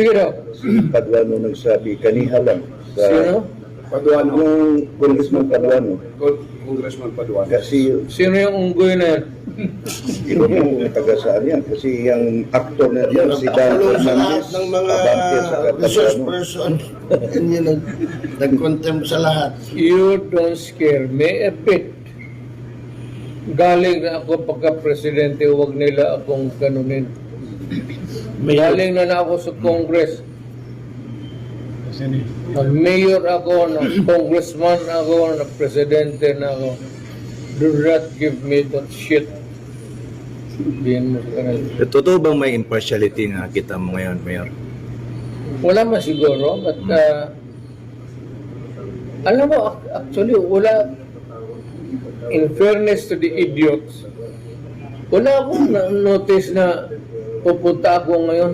Sige daw. Si Paduano nagsabi, kaniha lang. Sa, Sino? Paduano. Yung Congressman Paduano. Congressman Paduano. Kasi Sino yung unggoy na yan? ino mo taga saan yan. Kasi yung actor na yan, si Dan Nagpakulong sa lahat Fernandez, ng mga abante sa resource Paduano. person. Yan yung nag-contempt sa lahat. You don't scare me a bit. Galing na ako pagka-presidente, huwag nila akong ganunin. Galing na ako sa Congress. Nag-mayor ako, nag-congressman ako, nag-presidente na ako. Do not give me that shit. Diyan mo sa kanila. Totoo bang may impartiality na kita mo ngayon, Mayor? Wala man siguro, but alam mo, actually, wala, in fairness to the idiots, wala akong notice na pupunta ako ngayon